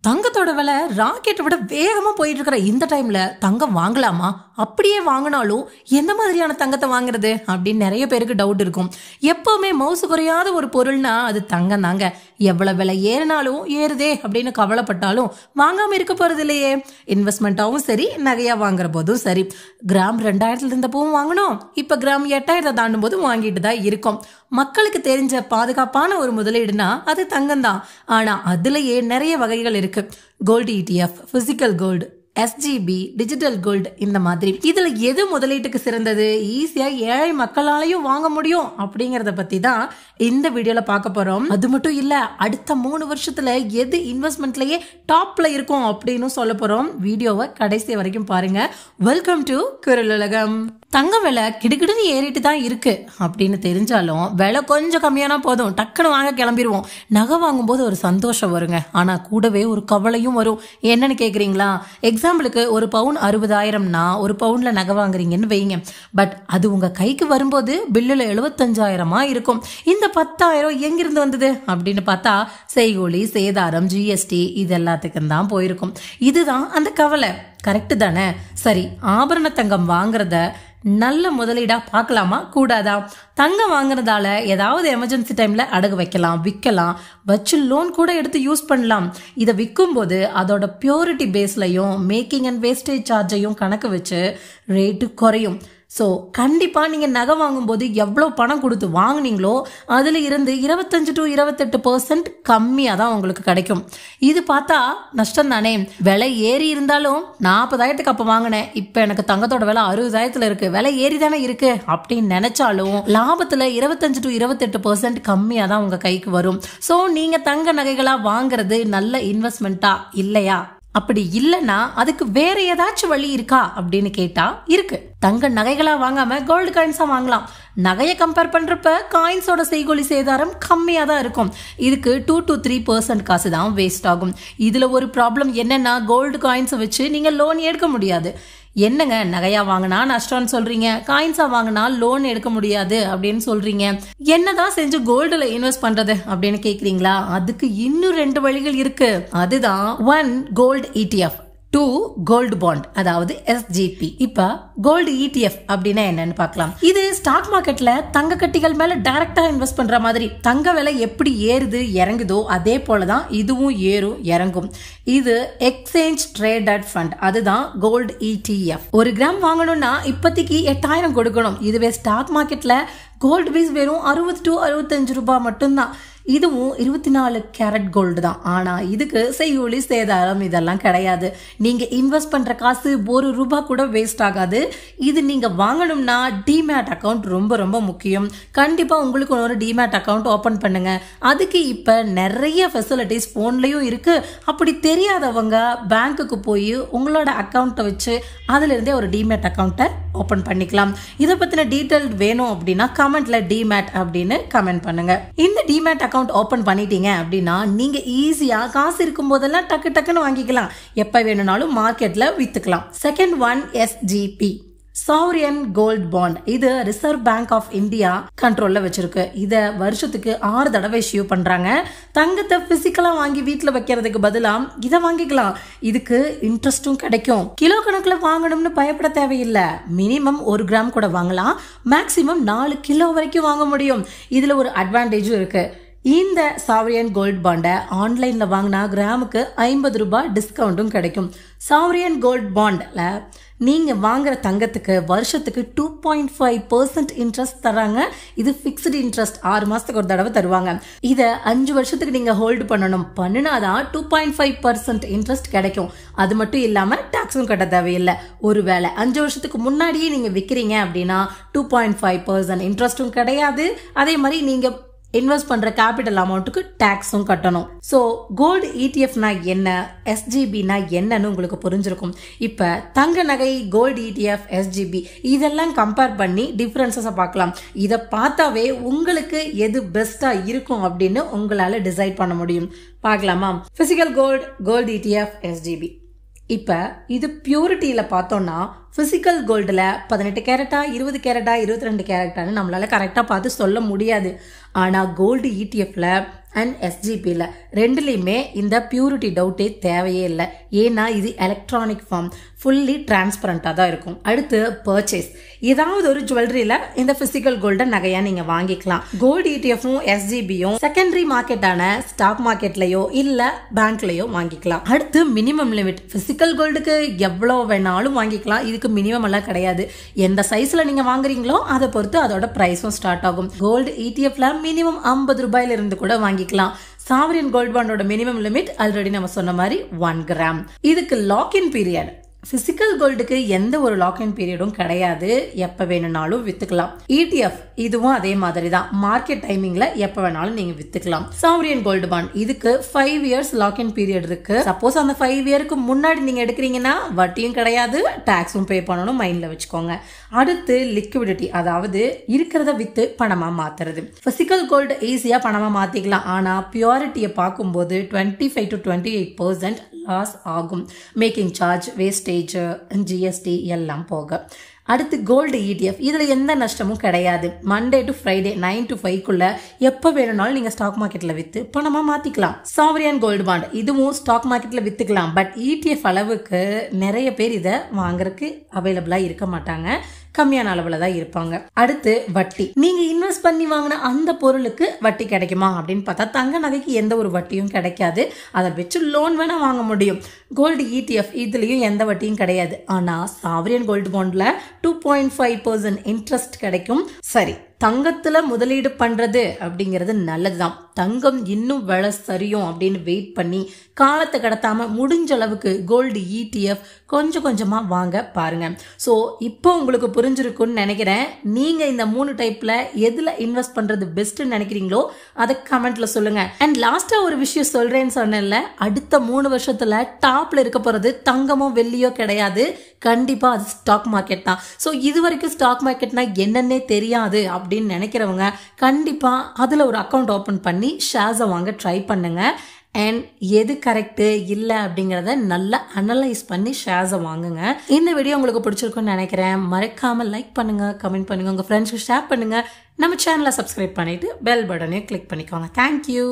தங்கத்தோட விலை ராக்கெட்டை விட வேகமா போயிட்டு இருக்கிற இந்த டைம்ல தங்கம் வாங்கலாமா? அப்படியே வாங்கினாலும் எந்த மாதிரியான தங்கத்தை வாங்குறது அப்படின்னு நிறைய பேருக்கு டவுட் இருக்கும். எப்பவுமே மவுசு குறையாத ஒரு பொருள்னா அது தங்கம் தாங்க. எவ்வளவு விலை ஏறினாலும் ஏறுதே அப்படின்னு கவலைப்பட்டாலும் வாங்காம இருக்க போறது இல்லையே. இன்வெஸ்ட்மெண்ட்டாவும் சரி, நகையா வாங்குற போதும் சரி. கிராம் 2000 இருந்தப்பவும் வாங்கணும், இப்ப கிராம் 8000 தாண்டும் போதும் வாங்கிட்டு தான் இருக்கோம். மக்களுக்கு தெரிஞ்ச பாதுகாப்பான ஒரு முதலீடுனா அது தங்கம் தான். ஆனா அதுலயே நிறைய வகைகள் இருக்கு. Gold ETF, physical gold, SGB, digital gold, இந்த மாதிரி. இதுல எது முதலீட்டுக்கு சிறந்தது, ஈஸியா ஏழை மக்களாலையும் வாங்க முடியும் அப்படிங்கறத பத்தி தான் இந்த வீடியோல பார்க்க போறோம். அது மட்டும் இல்ல, அடுத்த 3 வருஷத்துல எது இன்வெஸ்ட்மெண்ட்லயே டாப்ல இருக்கும் அப்படின்னு சொல்ல போறோம். வீடியோவை கடைசி வரைக்கும் பாருங்க. வெல்கம் டு குரல் உலகம். தங்க விலை கிடுகிடுன்னு ஏறிட்டு தான் இருக்கு அப்படின்னு தெரிஞ்சாலும் விலை கொஞ்சம் கம்மியானா போதும், டக்குன்னு வாங்க கிளம்பிடுவோம். நகை வாங்கும் போது ஒரு சந்தோஷம் வருங்க, ஆனா கூடவே ஒரு கவலையும் வரும். என்னன்னு கேக்குறீங்களா? எக்ஸாம்பிளுக்கு ஒரு பவுன் 60,000னா ஒரு பவுன்ல நகை வாங்குறீங்கன்னு வைங்க. பட் அது உங்க கைக்கு வரும்போது பில்லுல 75,000 இருக்கும். இந்த 10,000 எங்கிருந்து வந்தது அப்படின்னு பார்த்தா செய்கூலி, சேதாரம், GST இது எல்லாத்துக்கும் தான் போயிருக்கும். இதுதான் அந்த கவலை. கரெக்ட் தானே? சரி, ஆபரண தங்கம் வாங்குறத நல்ல முதலீடா பார்க்கலாமா கூடாதா? தங்கம் வாங்குறதால ஏதாவது எமர்ஜென்சி டைம்ல அடகு வைக்கலாம், விற்கலாம், வச்சு லோன் கூட எடுத்து யூஸ் பண்ணலாம். இதை விற்கும் போது அதோட பியூரிட்டி பேஸ்லையும் மேக்கிங் அண்ட் வேஸ்டேஜ் சார்ஜையும் கணக்கு வச்சு ரேட்டு குறையும். ஸோ கண்டிப்பா நீங்க நகை வாங்கும் போது எவ்வளவு பணம் கொடுத்து வாங்குனீங்களோ அதுல இருந்து 25 to 28% கம்மியா தான் உங்களுக்கு கிடைக்கும். இது பார்த்தா நஷ்டம் தானே? விலை ஏறி இருந்தாலும் 40,000க்கு அப்ப வாங்கினேன், இப்ப எனக்கு தங்கத்தோட விலை 60,000 இருக்கு, விலை ஏறி தானே இருக்கு அப்படின்னு நினைச்சாலும் லாபத்துல 25 to 28% கம்மியா தான் உங்க கைக்கு வரும். ஸோ நீங்க தங்க நகைகளா வாங்குறது நல்ல இன்வெஸ்ட்மெண்டா இல்லையா? அப்படி இல்லைன்னா அதுக்கு வேற ஏதாச்சும் வழி இருக்கா அப்படின்னு கேட்டா இருக்கு. தங்க நகைகளா வாங்காம கோல்டு காயின்ஸா வாங்கலாம். நகையை கம்பேர் பண்றப்ப காயின்ஸோட செய்கூலி சேதாரம் கம்மியா தான் இருக்கும். இதுக்கு 2 to 3% காசு தான் வேஸ்ட் ஆகும். இதுல ஒரு ப்ராப்ளம் என்னன்னா, கோல்டு காயின்ஸை வச்சு நீங்க லோன் எடுக்க முடியாது. என்னங்க நகையா வாங்கினா நஷ்டம்னு சொல்றீங்க, காயின்ஸா வாங்கினா லோன் எடுக்க முடியாது அப்படின்னு சொல்றீங்க, என்னதான் செஞ்சு கோல்டுல இன்வெஸ்ட் பண்றது அப்படின்னு கேக்குறீங்களா? அதுக்கு இன்னும் 2 வழிகள் இருக்கு. அதுதான் 1 கோல்டு ETF, 2 கோல்டு பாண்ட் அதாவது SGP. இப்ப கோல்டு ETF அப்படின்னா என்னன்னு பார்க்கலாம். இது ஸ்டாக் மார்க்கெட்ல தங்க கட்டிகள் மேல டைரக்டா இன்வெஸ்ட் பண்ற மாதிரி. தங்க விலை எப்படி ஏறுது இறங்குதோ அதே போலதான் இதுவும் ஏறும் இறங்கும். இது எக்ஸ்சேஞ்ச் ட்ரேடட் ஃபண்ட், அதுதான் கோல்டு ETF. 1 கிராம் வாங்கணும்னா இப்போதைக்கு 8,000 கொடுக்கணும். இதுவே ஸ்டாக் மார்க்கெட்ல கோல்டு பீஸ் வெறும் 60 to 65 ரூபாய் மட்டும்தான். இதுவும் 24 கேரட் கோல்டு தான். ஆனா இதுக்கு செய்கூலி சேதாரம் இதெல்லாம் கிடையாது. நீங்க இன்வெஸ்ட் பண்ற காசு 1 ரூபாய் கூட வேஸ்ட் ஆகாது. இது நீங்க வாங்கணும்னா டிமேட் அக்கவுண்ட் ரொம்ப ரொம்ப முக்கியம். கண்டிப்பா உங்களுக்கு ஒரு டிமேட் அக்கவுண்ட் ஓபன் பண்ணுங்க. அதுக்கு இப்ப நிறைய ஃபெசிலிட்டிஸ் போன்லயும் இருக்கு. அப்படி தெரியாதவங்க பேங்க்குக்கு போய் உங்களோட அக்கௌண்ட்டை வச்சு அதுல இருந்தே ஒரு டிமேட் அக்கௌண்ட்டை ஓபன் பண்ணிக்கலாம். இதை பத்தின டீடைல் வேணும் அப்படின்னா கமெண்ட்ல டிமேட் அப்படின்னு கமெண்ட் பண்ணுங்க. இந்த டிமேட் அக்கவுண்ட் ஓபன் பண்ணிட்டீங்க அப்படின்னா நீங்க ஈஸியா காசு இருக்கும் போதெல்லாம் டக்கு டக்குன்னு வாங்கிக்கலாம், எப்ப வேணும்னாலும் மார்க்கெட்ல வித்துக்கலாம். Second one SGP, sovereign gold bond. இது ரிசர்வ் பேங்க் ஆஃப் இந்தியா கண்ட்ரோல்ல வச்சிருக்கு. இத வருஷத்துக்கு 6 தடவை இஷ்யூ பண்றாங்க. தங்கத்தை பிசிக்கலா வாங்கி வீட்டுல வைக்கிறதுக்கு பதிலா இதை வாங்கிக்கலாம். இதுக்கு இன்ட்ரெஸ்டும் கிடைக்கும். கிலோ கணக்குல வாங்கணும்னு பயப்பட தேவையில்லை. மினிமம் 1 கிராம் கூட வாங்கலாம், மேக்சிமம் 4 கிலோ வரைக்கும் வாங்க முடியும். இதுல ஒரு அட்வான்டேஜும் இருக்கு. இந்த சாவரியன் கோல்ட் பாண்டை ஆன்லைன்ல வாங்கினா கிராமுக்கு 50 ரூபாய் டிஸ்கவுண்டும் கிடைக்கும். சாவரியன் கோல்ட் பாண்ட்ல நீங்க வாங்குற தங்கத்துக்கு வருஷத்துக்கு 2.5% இன்ட்ரெஸ்ட் தராங்க. இது பிக்ஸ்டு இன்ட்ரெஸ்ட், 6 மாசத்துக்கு ஒரு தடவை தருவாங்க. இத 5 வருஷத்துக்கு நீங்க ஹோல்டு பண்ணினாதான் 2.5% இன்ட்ரெஸ்ட் கிடைக்கும். அது மட்டும் இல்லாம டாக்ஸும் கட்ட தேவையில்லை. ஒருவேளை 5 வருஷத்துக்கு முன்னாடியே நீங்க விக்கிறீங்க அப்படின்னா 2.5% இன்ட்ரெஸ்டும் கிடையாது. அதே மாதிரி நீங்க இன்வெஸ்ட் பண்ற கேபிட்டல் அமௌண்ட்டுக்கு டாக்ஸும் கட்டணும். ஸோ கோல்டு ETFனா என்ன, SGBனா என்னன்னு உங்களுக்கு புரிஞ்சிருக்கும். இப்ப தங்க நகை, கோல்டு ETF, SGB இதெல்லாம் கம்பேர் பண்ணி டிஃபரன்சஸை பார்க்கலாம். இதை பார்த்தாவே உங்களுக்கு எது பெஸ்டா இருக்கும் அப்படின்னு உங்களால டிசைட் பண்ண முடியும். பார்க்கலாமா? Physical gold, gold ETF, SGB. இப்ப இது பியூரிட்டியில பார்த்தோம்னா பிசிக்கல் கோல்டுல 18 கேரட்டா 20 கேரட்டா 22 கேரட்டான்னு நம்மளால கரெக்டா பார்த்து சொல்ல முடியாது. ஆனா கோல்டு இடிஎஃப்ல அண்ட் எஸ்ஜிபியில் ரெண்டுலேயுமே இந்த பியூரிட்டி டவுட்டே தேவையே இல்லை. ஏன்னா இது எலக்ட்ரானிக் ஃபார்ம், ஃபுல்லி டிரான்ஸ்பரண்டாக தான் இருக்கும். அடுத்து பர்ச்சேஸ், ஏதாவது ஒரு ஜுவல்லரியில் இந்த பிசிக்கல் கோல்டை நகையா நீங்கள் வாங்கிக்கலாம். கோல்டு இடிஎஃப்பும் எஸ்ஜிபியும் செகண்டரி மார்க்கெட்டான ஸ்டாக் மார்க்கெட்லையோ இல்லை பேங்க்லையோ வாங்கிக்கலாம். அடுத்து மினிமம் லிமிட், பிசிக்கல் கோல்டுக்கு எவ்வளோ வேணாலும் வாங்கிக்கலாம். இதுக்கு மினிமம் எல்லாம் கிடையாது. எந்த சைஸில் நீங்கள் வாங்குறீங்களோ அதை பொறுத்து அதோட ப்ரைஸும் ஸ்டார்ட் ஆகும். கோல்டு இடிஎஃப்ல மினிமம் 50 ரூபாயிலிருந்து கூட வாங்கிக்கலாம். சாவரின் கோல்ட் பாண்டோட மினிமம் லிமிட் ஆல்ரெடி நம்ம சொன்ன மாதிரி 1 கிராம். இதுக்கு லாக்இன் பீரியட், பிசிக்கல் கோல்டுக்கு எந்த ஒரு லாக்இன் பீரியடும் கிடையாது, எப்ப வேணும்னாலும் வித்துக்கலாம். இடிஎஃப் இதுவும் அதே மாதிரி தான், மார்க்கெட் டைமிங்ல எப்ப வேணாலும் நீங்க வித்துக்கலாம். சாவரியன் கோல்டு பாண்ட் இதுக்கு 5 இயர்ஸ் லாக்இன் பீரியட் இருக்கு. சப்போஸ் அந்த 5 இயருக்கு முன்னாடி நீங்க எடுக்கிறீங்கன்னா வட்டியும் கிடையாது, டாக்ஸும் பே பண்ணணும், மைண்ட்ல வச்சுக்கோங்க. அடுத்து லிக்விடிட்டி, அதாவது இருக்கிறத வித்து பணமா மாத்துறது. பிசிக்கல் கோல்டு ஈஸியா பணமா மாத்திக்கலாம். ஆனா பியூரிட்டியை பார்க்கும்போது 25 to 28% லாஸ் ஆகும். மேக்கிங் சார்ஜ், வேஸ்டேஜ், ஜிஎஸ்டி எல்லாம் போக. அடுத்து கோல்டு இடிஎஃப், இதுல எந்த நஷ்டமும் கிடையாது. மண்டே டு ஃப்ரைடே 9 to 5 எப்ப வேணும்னாலும் நீங்க ஸ்டாக் மார்க்கெட்ல வித்து பணமா மாத்திக்கலாம். சாவரியன் கோல்டு பாண்ட் இதுவும் ஸ்டாக் மார்க்கெட்ல வித்துக்கலாம். பட் இடிஎஃப் அளவுக்கு நிறைய பேர் இதை வாங்குறதுக்கு அவைலபிளா இருக்க மாட்டாங்க, கம்மியான அளவுல தான் இருப்பாங்க. அடுத்து வட்டி, நீங்க இன்வெஸ்ட் பண்ணி வாங்கின அந்த பொருளுக்கு வட்டி கிடைக்குமா அப்படின்னு பார்த்தா தங்க நகைக்கு எந்த ஒரு வட்டியும் கிடைக்காது. அதை வச்சு லோன் வேணா வாங்க முடியும். கோல்டு இடிஎஃப் இதுலயும் எந்த வட்டியும் கிடையாது. ஆனா சாவரியன் கோல்டு பாண்ட்ல 2.5% இன்ட்ரெஸ்ட் கிடைக்கும். சரி, தங்கத்துல முதலீடு பண்றது அப்படிங்கிறது நல்லதுதான். தங்கம் இன்னும் விலை சரியும் அப்படின்னு வெயிட் பண்ணி காலத்தை கடத்தாம முடிஞ்ச அளவுக்கு கோல்டு இடிஎஃப் கொஞ்சம் கொஞ்சமா வாங்க பாருங்க. ஸோ இப்போ உங்களுக்கு புரிஞ்சிருக்கும்னு நினைக்கிறேன். நீங்க இந்த 3 டைப்ல எதுல இன்வெஸ்ட் பண்றது பெஸ்ட்னு நினைக்கிறீங்களோ அதை கமெண்ட்ல சொல்லுங்க. அண்ட் லாஸ்டா ஒரு விஷயம் சொல்றேன்னு சொன்னேன்ல, அடுத்த 3 வருஷத்துல டாப்ல இருக்க போறது தங்கமோ வெள்ளியோ கிடையாது, கண்டிப்பா அது ஸ்டாக் மார்க்கெட் தான். ஸோ இது வரைக்கும் ஸ்டாக் மார்க்கெட்னா என்னன்னே தெரியாது அப்படின்னு நினைக்கிறவங்க கண்டிப்பா அதுல ஒரு அக்கௌண்ட் ஓபன் பண்ணி ஷேர்ஸை வாங்க ட்ரை பண்ணுங்க. அண்ட் எது கரெக்டு இல்லை அப்படிங்கிறத நல்லா அனலைஸ் பண்ணி ஷேர்ஸை வாங்குங்க. இந்த வீடியோ உங்களுக்கு பிடிச்சிருக்குன்னு நினைக்கிறேன். மறக்காம லைக் பண்ணுங்க, கமெண்ட் பண்ணுங்க, உங்க ஃப்ரெண்ட்ஸ்க்கு ஷேர் பண்ணுங்க. நம்ம சேனலை சப்ஸ்கிரைப் பண்ணிட்டு பெல் பட்டனையும் கிளிக் பண்ணிக்கோங்க. தேங்க்யூ.